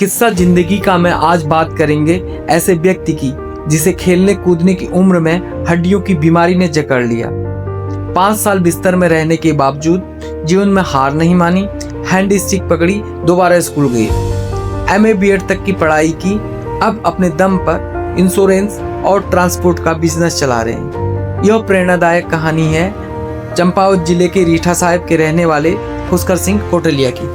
किस्सा जिंदगी का में आज बात करेंगे ऐसे व्यक्ति की जिसे खेलने कूदने की उम्र में हड्डियों की बीमारी ने जकड़ लिया। 5 साल बिस्तर में रहने के बावजूद जीवन में हार नहीं मानी, हैंड स्टिक पकड़ी, दोबारा स्कूल गई, MA BEd तक की पढ़ाई की, अब अपने दम पर इंश्योरेंस और ट्रांसपोर्ट का बिजनेस चला रहे हैं। यह प्रेरणादायक कहानी है चंपावत जिले के रीठा साहिब के रहने वाले पुष्कर सिंह कोटलिया की।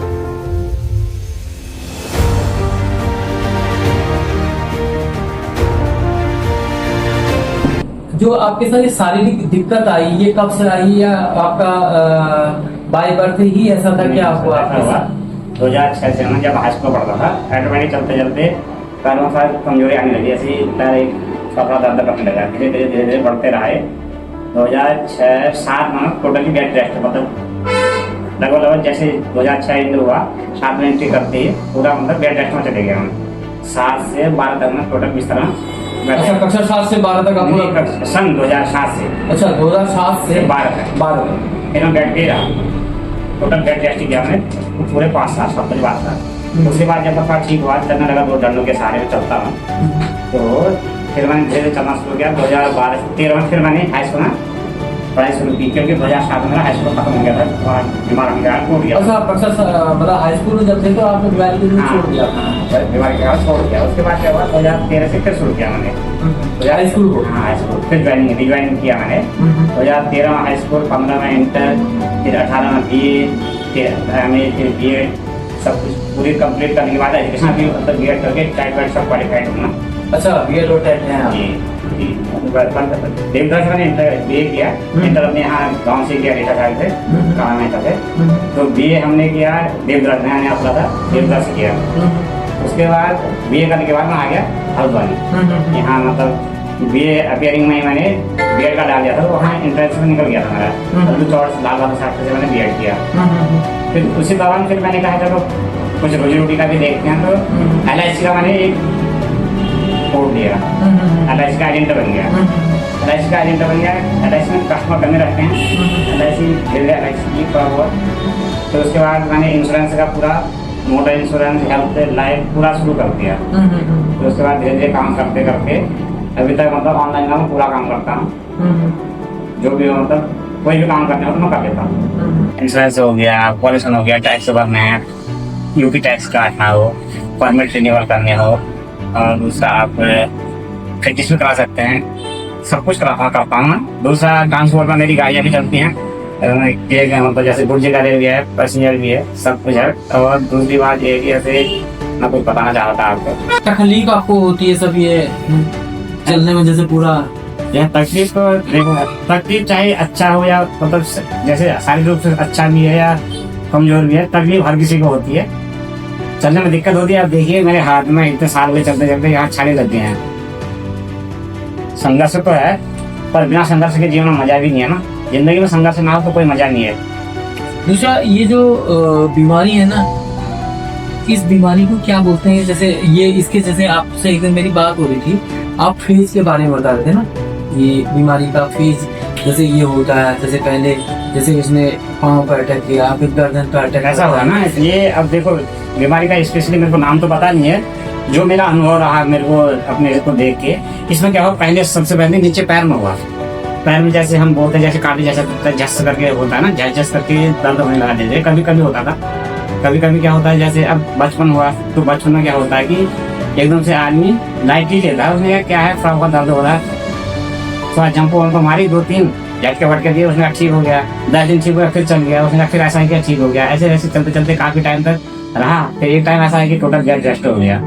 जो आपके साथ ये शारीरिक दिक्कत आई, ये कब से आई, या आपका बाय बर्थ ही ऐसा था कि आपको आपके साथ? 2006 से मैं जब हाई स्कूल पढ़ता था, ऑटोमेटिक चलते चलते पैरों में कमजोरी आने लगी, ऐसी पैर कपड़ा दर्द करने लगा। धीरे धीरे बढ़ते रहे। 2006-07 में टोटली बेड रेस्ट, मतलब लगभग जैसे 2006 एंट्री हुआ, 7 में एंट्री करते ही पूरा मतलब बेड रेस्ट में चले गया। 7 से 12 तक में टोटल बिस्तर। अच्छा, कक्षा 7 से 12 तक आपको? सन 2007 से। अच्छा, 2007 से 12 फिर मैं बैठ गया। टोटल बेड रेस्ट किया हमने पूरे 5 साल, 7 बाद था। उसके बाद जब थोड़ा ठीक हुआ, चलने लगा, 2 डंडों के सहारे में चलता हूँ, तो फिर मैंने धीरे चलना शुरू किया। 2012-13 में फिर मैंने हाई स्कूल में पढ़ाई शुरू की, क्योंकि 2007 में हाई स्कूल खत्म हो गया था, बीमार हो गया, टूट गया। अच्छा, मतलब हाई स्कूल में जब थे तो आपने बीमारी के लिए छोड़ दिया? बीमारी के बाद छोड़ दिया। उसके बाद क्या हुआ, 2013 से फिर शुरू किया मैंने हाई स्कूल को। हाँ, हाई स्कूल फिर रिज्वाइनिंग किया मैंने। 2013 में हाई स्कूल, 15 में इंटर, फिर 18 में BA, फिर MA, फिर BEd, सब कुछ पूरी कंप्लीट करने के बाद एजुकेशन भी मतलब BEd करके टाइप सब क्वालिफाइड हूँ। अच्छा, BEd और टाइप हैं जी। देवदास मैंने BA किया, इंटर अपने यहाँ गाँव से किया, रीठा साहिब से, गाँव में थे। तो BA हमने किया देवदास, नया नया खुला था, देवदास से किया। उसके बाद BA करने के बाद मैं आ गया हल्द्वानी। यहाँ मतलब BA अपियरिंग में मैंने BEd का डाल दिया था, तो वहाँ इंट्रेंस में निकल गया था मेरा। तो चौड़ लाल बाबा साहब से मैंने BEd किया। फिर उसी दौरान फिर मैंने कहा चलो कुछ रोजी रोटी का भी देखते हैं, तो LIC का मैंने एक कोड दिया, LIC का एजेंट बन गया। LIC का एजेंट बन गया, LIC में कस्टमर करने रखते हैं, LIC की थोड़ा बहुत। तो उसके बाद मैंने इंश्योरेंस का पूरा, मोटर इंश्योरेंस, हेल्थ, लाइफ पूरा शुरू कर दिया। तो उसके बाद धीरे धीरे काम करते करते अभी तक मतलब ऑनलाइन का मैं पूरा काम करता हूँ। जो भी मतलब कोई भी काम करने हो तो मैं कर लेता हूँ। इंश्योरेंस हो गया, पॉल्यूशन हो गया, टैक्स भरना है, UP टैक्स काटना हो, परमिट रिन्यूअल करने हो, और दूसरा आप प्रैक्टिस भी करा सकते हैं, सब कुछ करता हूँ। दूसरा ट्रांसपोर्ट में मेरी गाड़ियाँ भी चलती हैं, मतलब जैसे गुर्जी गाड़ी भी है, पैसेंजर भी है, सब कुछ है। और दूसरी बात ये कि ऐसे मैं कुछ बताना चाह रहा था आपको, तकलीफ आपको होती है सब ये चलने में, जैसे पूरा यह तकलीफ तो देखो, तकलीफ चाहे अच्छा हो या मतलब जैसे शारीरिक रूप से अच्छा भी है या कमजोर भी है, तकलीफ हर किसी को होती है। चलने में दिक्कत होती है। आप देखिए मेरे हाथ में इतने साल में चलते चलते यहाँ छाले लग गए हैं। संघर्ष तो है, पर बिना संघर्ष के जीवन में मजा भी नहीं है ना। जिंदगी में संघर्ष ना हो तो कोई मजा नहीं है। दूसरा, ये जो बीमारी है ना, इस बीमारी को क्या बोलते हैं? जैसे ये इसके, जैसे आपसे एक दिन मेरी बात हो रही थी, आप फेज के बारे में बता रहे थे ना, ये बीमारी का फेज जैसे ये होता है, जैसे पहले जैसे इसने पाँव का अटैक किया, फिर गर्दन का अटैक, ऐसा हुआ ना। ये अब देखो बीमारी का स्पेशली मेरे को नाम तो पता नहीं है, जो मेरा अनुभव रहा मेरे को अपने को देख के, इसमें क्या हुआ, पहले सबसे पहले नीचे पैर में हुआ। पैर में जैसे हम बोलते हैं, जैसे काटे जैसा जस करके होता है ना, जस करके दर्द होने लगा। जैसे कभी कभी होता था, कभी कभी क्या होता है, जैसे अब बचपन हुआ तो बचपन में क्या होता है कि एकदम से आदमी लाइट ही लेता है, उसने क्या है फ्रॉक का दर्द हो रहा है, थोड़ा जंप वंप मारी, 2-3 झटके फटके दिए, उसने ठीक हो गया। 10 दिन ठीक हो गया, फिर चल गया, उसने फिर ऐसा ही किया, ठीक हो गया। ऐसे ऐसे चलते चलते काफी टाइम तक रहा। फिर एक टाइम ऐसा है कि टोटल बेड रेस्ट हो गया।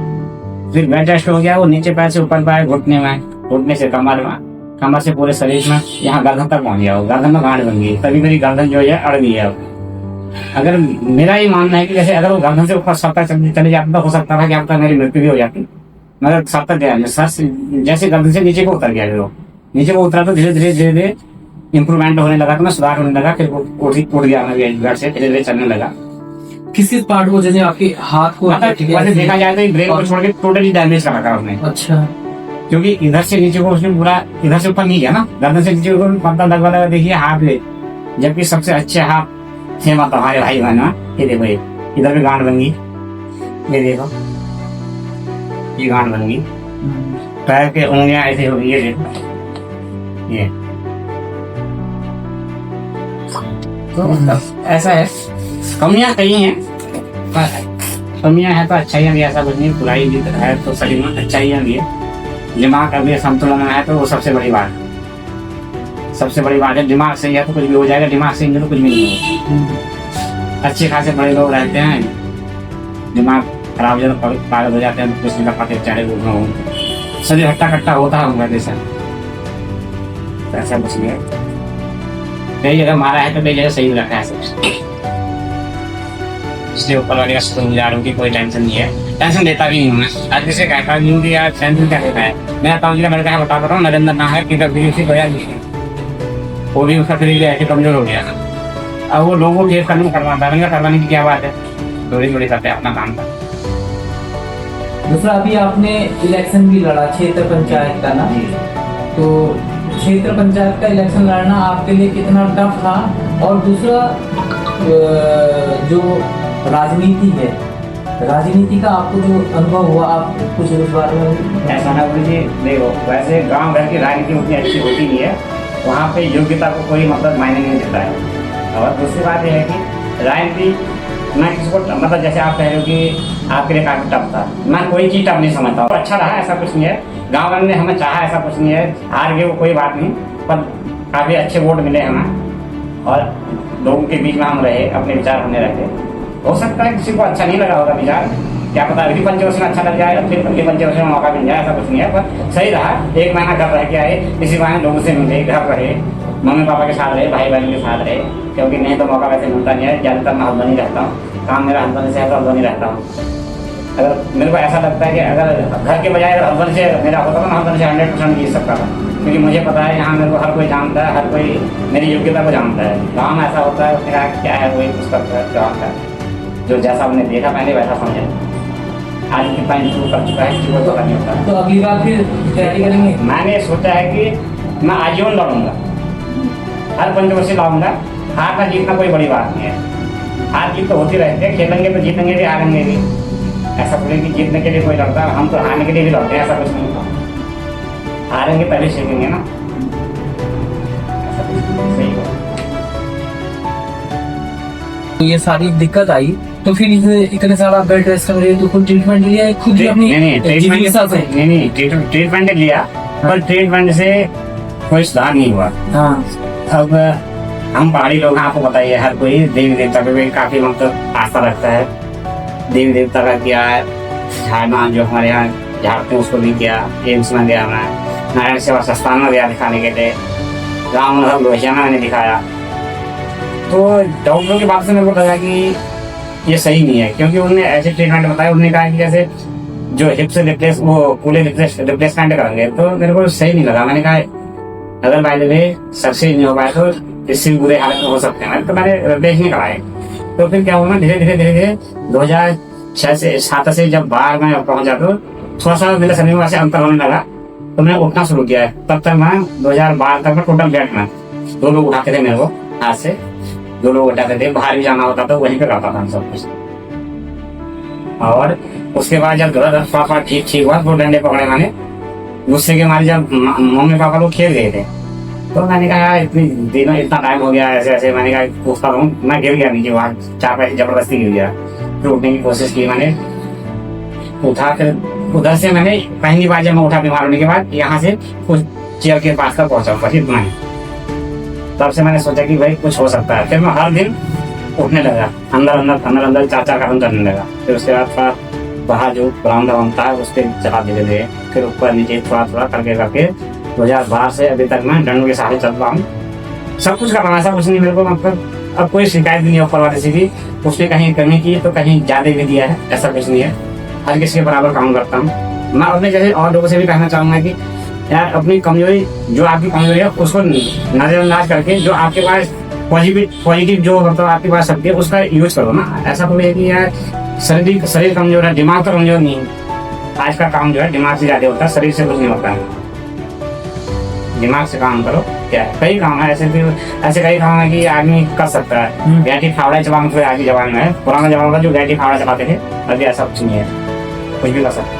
फिर बेड रेस्ट हो गया, वो नीचे पैर से ऊपर पैर, घुटने में, घुटने से कमर में, कमर से पूरे शरीर में, यहाँ गर्दन तक पहुंच गया। गर्दन में गांठ बन गई, तभी मेरी गर्दन जो है अड़ गई है। अगर मेरा ये मानना है कि जैसे अगर वो गर्दन से ऊपर 7 तक चले जाता तो हो सकता था कि अब तक मेरी मृत्यु भी हो जाती, मगर 7 तक गया। जैसे गर्दन से नीचे को उतर गया, वो नीचे को उतरा तो धीरे धीरे धीरे धीरे इम्प्रूवमेंट होने लगा, तो मैं सुधार होने लगा। फिर वो उठ गया मैं बेड से, धीरे धीरे चलने लगा। किसी पार्ट को, जैसे आपके हाथ को वैसे देखा जाए तो ब्रेन को छोड़ के टोटली डैमेज कर रखा उसने। अच्छा, क्योंकि इधर से नीचे को उसने पूरा, इधर से ऊपर नहीं गया ना, गर्दन से नीचे को पत्ता लगा देखिए हाथ में, जबकि सबसे अच्छे हाथ थे मतलब हमारे भाई बहन। ये देखो, इधर भी गांठ बन गई, ये देखो, ये गांठ बन गई, पैर के उंगलियां ऐसे हो गई, ये देखो ये। तो ऐसा है, कमियां कई हैं, कमियां है तो अच्छाइयां भी, ऐसा कुछ नहीं, बुराई भी है तो शरीर में अच्छाइयां भी है। दिमाग अभी संतुलन में है तो वो सबसे बड़ी बात है, सबसे बड़ी बात है। दिमाग सही है तो कुछ भी हो जाएगा, दिमाग सही नहीं तो कुछ भी नहीं होगा। अच्छे खासे बड़े लोग रहते हैं, दिमाग खराब हो जाता है, पागल हो जाते हैं, तो कुछ नहीं कर पाते, चाहे हो शरीर हट्टा कट्टा होता है जैसा, ऐसा कुछ नहीं है। कई जगह मारा है तो कई जगह सही रखा है सब, इसलिए ऊपर वाले का शुक्र गुजार हूँ कि कोई टेंशन नहीं है, टेंशन देता भी नहीं हूँ मैं। आज किसे कहता नहीं हूँ कि यार टेंशन क्या देता है, मैं आता हूँ मेरे कहा बता रहा हूँ, नरेंद्र ना है कि किसी को यार वो भी उसका शरीर ऐसे कमजोर हो गया। अब वो लोगों को करवाने की क्या बात है, थोड़ी थोड़ी करते हैं अपना काम का। दूसरा, अभी आपने इलेक्शन भी लड़ा क्षेत्र पंचायत का ना, तो क्षेत्र पंचायत का इलेक्शन लड़ना आपके लिए कितना टफ था? और दूसरा जो राजनीति है, राजनीति का आपको जो अनुभव हुआ, आप कुछ उस बारे में? ऐसा ना बोलिए, देखो वैसे गांव घर की राजनीति उतनी अच्छी होती नहीं है, वहाँ पे योग्यता को कोई मतलब मायने नहीं देता है। और दूसरी बात यह है कि राजनीति मैं किसी को मतलब जैसे आप कह रहे हो कि आपके लिए काफी टफ था, मैं कोई चीज टफ नहीं समझता हूँ। अच्छा रहा, ऐसा कुछ नहीं है, गाँव वालों ने हमें चाहा, ऐसा कुछ नहीं है, हार गए वो कोई बात नहीं, पर काफी अच्छे वोट मिले हमें और लोगों के बीच में हम रहे, अपने विचार हमने रखे। हो सकता है किसी को अच्छा नहीं लगा होगा विचार, क्या पता अगली पंचवर्ष में अच्छा लग जाए, फिर अगली पंचवर्ष में मौका मिल जाए, ऐसा कुछ नहीं है। पर सही रहा, 1 महीना घर रह के आए, इसी बहाने लोगों से मिले, घर रहे, मम्मी पापा के साथ रहे, भाई बहन के साथ रहे, क्योंकि नहीं तो मौका वैसे मिलता नहीं है। ज़्यादातर मैं हल्द्वानी रहता हूँ, काम मेरा हल्द्वानी से है तो हल्द्वानी रहता हूँ। अगर मेरे को ऐसा लगता है कि अगर घर के बजाय अगर हल्द्वानी से मेरा होता तो मैं हल्द्वानी से 100% जीत सकता था, क्योंकि मुझे पता है यहाँ मेरे को हर कोई जानता है, हर कोई मेरी योग्यता को जानता है। गाँव में ऐसा होता है मेरा क्या है वही उसका जवाब है, जो जैसा हमने देखा पहले वैसा समझे। आज कितना इंप्रूव कर चुका है किसी को पता नहीं होता। तो अगली बार फिर तैयारी करेंगे? मैंने सोचा है कि मैं आजीवन लड़ूंगा, हर पंचवर्षीय लाऊंगा। हारना जीतना कोई बड़ी बात नहीं है, हार जीत तो होती रहती है, खेलेंगे तो जीतेंगे भी, हारेंगे भी। ऐसा बोले कि जीतने के लिए कोई लड़ता है, हम तो हारने के लिए भी लड़ते हैं, ऐसा कुछ नहीं होता। हारेंगे तभी सीखेंगे ना, ऐसा कुछ सही हो। तो ये सारी दिक्कत आई, तो फिर इतने सारा बेड रेस्ट कर रहे, तो खुद ट्रीटमेंट लिया खुद ही अपनी? नहीं ट्रीटमेंट लिया, पर ट्रीटमेंट से कोई सुधार नहीं हुआ। हाँ। अब हम पहाड़ी लोग हैं, आपको बताइए, हर कोई देवी देवता पे भी काफी मतलब आस्था रखता है। देवी देवता का किया है, झाड़ना जो हमारे यहाँ झाड़ते हैं उसको भी किया, एम्स में गया मैं, नारायण सेवा संस्थान में गया दिखाने के लिए, गाँव में लोहिया में मैंने दिखाया। तो डॉक्टरों की बात से मेरे को लगा कि ये सही नहीं है, क्योंकि उन्होंने ऐसे ट्रीटमेंट बताया। उन्होंने कहा कि जैसे जो हिप से रिप्लेस वो पूरे रिप्लेसमेंट करेंगे, तो मेरे को सही नहीं लगा। मैंने कहा अगर बाय द वे सक्सेस नहीं हो पाए तो इससे भी बुरे हालत में हो सकते हैं, तो मैंने रिप्लेस नहीं कराए। तो फिर क्या हुआ, धीरे धीरे 2006 से 2007 से जब बाहर में पहुंचा तो थोड़ा सा मेरे शरीर में वैसे अंतर होने लगा, तो मैंने उठना शुरू किया है। तब तक मैं 2012 तक में टोटल बेड में 2 लोग उठाते थे मेरे को, हाथ से 2 लोग उठाते थे, बाहर भी जाना होता तो वहीं पे करता था सब कुछ। और उसके बाद जब थोड़ा ठीक हुआ, 2 डंडे पकड़े मैंने, गुस्से के मारे जब मम्मी पापा लोग खेल गए थे, तो मैंने कहा यार इतना टाइम हो गया, ऐसे ऐसे मैंने कहा पूछता रहूँ। मैं गिर गया नीचे, वहाँ 4 पैसे जबरदस्ती गिर गया, फिर उठने की कोशिश की मैंने, उठा कर उधर से मैंने पहली बार जब मैं उठा बीमार होने के बाद यहाँ से कुछ चेयर के पास तक पहुंचा, बस इतना ही। तब से मैंने सोचा कि भाई कुछ हो सकता है। फिर मैं हर दिन उठने लगा, अंदर 4 कदम करने लगा। फिर उसके बाद थोड़ा बाहर जो बरामदा बनता है उस पर चला धीरे धीरे, फिर ऊपर नीचे थोड़ा करके 2012 से अभी तक मैं डंडों के सहारे चल रहा हूँ। सब कुछ कर रहा हूँ, ऐसा कुछ नहीं मेरे को मतलब अब कोई शिकायत भी नहीं ऊपर वाले से भी। उसने कहीं कमी की तो कहीं ज्यादा भी दिया है, ऐसा कुछ नहीं है। हर किसी के बराबर काम करता हूँ। मैं अपने जैसे और लोगों से भी कहना चाहूँगा कि यार अपनी कमजोरी, जो आपकी कमजोरी है उसको नजरअंदाज करके जो आपके पास पॉजिटिव जो मतलब आपके पास शक्ति है उसका यूज करो ना। ऐसा तो है कि यार शरीर कमजोर है, दिमाग तो कमजोर नहीं है। आज का काम जो है दिमाग से ज्यादा होता है, शरीर से कुछ नहीं होता है। दिमाग से काम करो। क्या है, कई काम है ऐसे कई काम है कि आदमी कर सकता है। गैटी फावड़ा चलाना तो आज के जमाने में है, पुराना जमाना था जो गैटी फावड़ा चलाते थे, अभी ऐसा कुछ नहीं है, कुछ भी कर सकते।